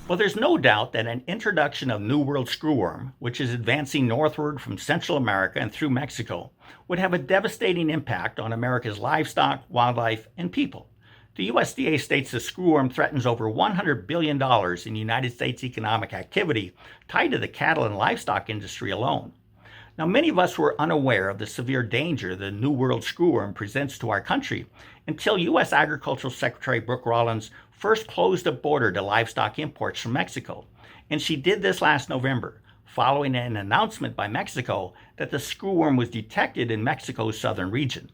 Well, there's no doubt that an introduction of New World screwworm, which is advancing northward from Central America and through Mexico, would have a devastating impact on America's livestock, wildlife, and people. The USDA states the screwworm threatens over $100 billion in United States economic activity tied to the cattle and livestock industry alone. Now, many of us were unaware of the severe danger the New World screwworm presents to our country until U.S. Agricultural Secretary Brooke Rollins first closed the border to livestock imports from Mexico. And she did this last November, following an announcement by Mexico that the screwworm was detected in Mexico's southern region.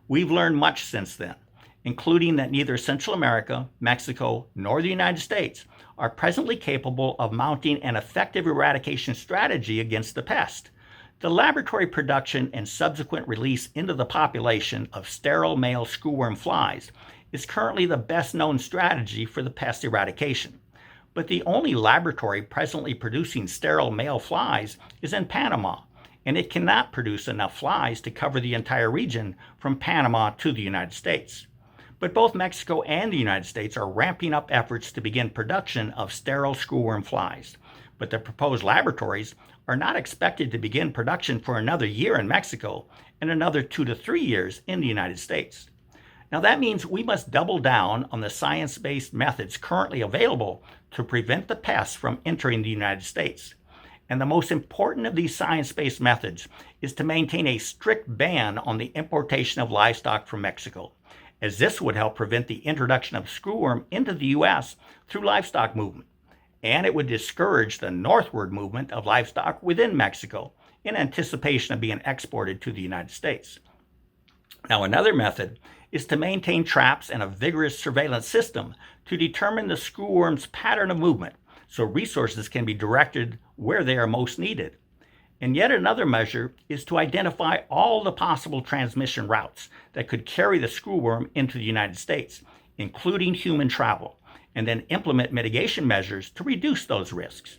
We've learned much since then, including that neither Central America, Mexico, nor the United States are presently capable of mounting an effective eradication strategy against the pest. The laboratory production and subsequent release into the population of sterile male screwworm flies is currently the best known strategy for the pest eradication. But the only laboratory presently producing sterile male flies is in Panama, and it cannot produce enough flies to cover the entire region from Panama to the United States. But both Mexico and the United States are ramping up efforts to begin production of sterile screwworm flies. But the proposed laboratories are not expected to begin production for another year in Mexico and another 2 to 3 years in the United States. Now that means we must double down on the science-based methods currently available to prevent the pests from entering the United States. And the most important of these science-based methods is to maintain a strict ban on the importation of livestock from Mexico, as this would help prevent the introduction of screwworm into the U.S. through livestock movement. And it would discourage the northward movement of livestock within Mexico in anticipation of being exported to the United States. Now, another method is to maintain traps and a vigorous surveillance system to determine the screwworm's pattern of movement so resources can be directed where they are most needed. And yet another measure is to identify all the possible transmission routes that could carry the screwworm into the United States, including human travel, and then implement mitigation measures to reduce those risks.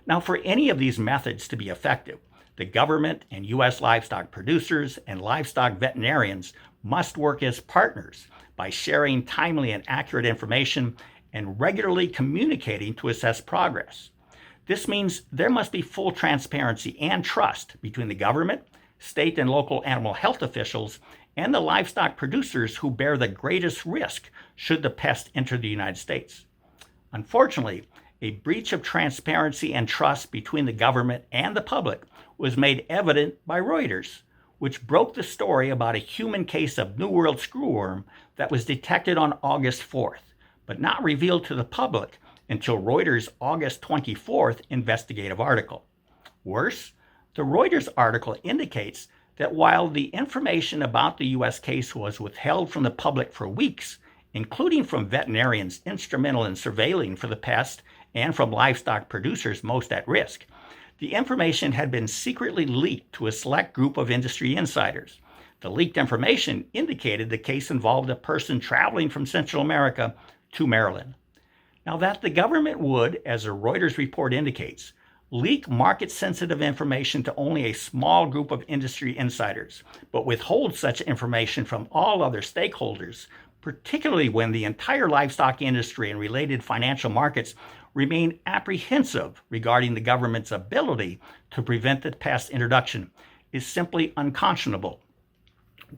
Now, for any of these methods to be effective, the government and U.S. livestock producers and livestock veterinarians must work as partners by sharing timely and accurate information and regularly communicating to assess progress. This means there must be full transparency and trust between the government, state and local animal health officials, and the livestock producers who bear the greatest risk should the pest enter the United States. Unfortunately, a breach of transparency and trust between the government and the public was made evident by Reuters, which broke the story about a human case of New World screwworm that was detected on August 4th, but not revealed to the public until Reuters' August 24th investigative article. Worse, the Reuters article indicates that while the information about the U.S. case was withheld from the public for weeks, including from veterinarians instrumental in surveilling for the pest and from livestock producers most at risk, the information had been secretly leaked to a select group of industry insiders. The leaked information indicated the case involved a person traveling from Central America to Maryland. Now, that the government would, as a Reuters report indicates, leak market-sensitive information to only a small group of industry insiders, but withhold such information from all other stakeholders, particularly when the entire livestock industry and related financial markets remain apprehensive regarding the government's ability to prevent the pest introduction, is simply unconscionable.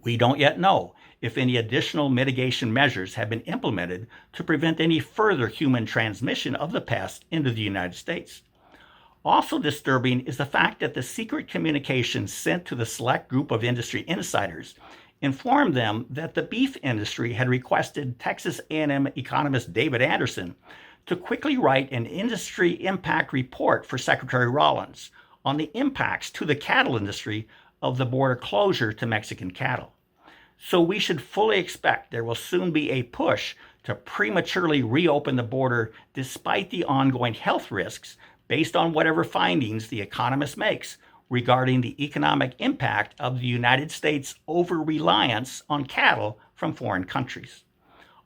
We don't yet know if any additional mitigation measures have been implemented to prevent any further human transmission of the pest into the United States. Also disturbing is the fact that the secret communications sent to the select group of industry insiders informed them that the beef industry had requested Texas A&M economist David Anderson to quickly write an industry impact report for Secretary Rollins on the impacts to the cattle industry of the border closure to Mexican cattle. So we should fully expect there will soon be a push to prematurely reopen the border despite the ongoing health risks based on whatever findings the economist makes regarding the economic impact of the United States' over-reliance on cattle from foreign countries.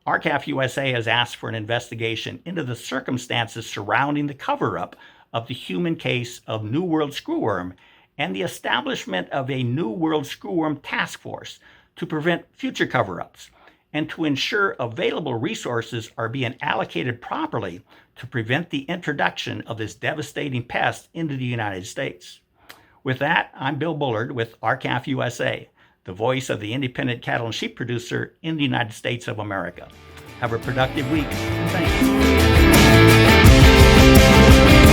RCAF USA has asked for an investigation into the circumstances surrounding the cover-up of the human case of New World screwworm and the establishment of a New World screwworm task force to prevent future cover-ups, and to ensure available resources are being allocated properly to prevent the introduction of this devastating pest into the United States. With that, I'm Bill Bullard with RCAF USA, the voice of the independent cattle and sheep producer in the United States of America. Have a productive week. Thank you.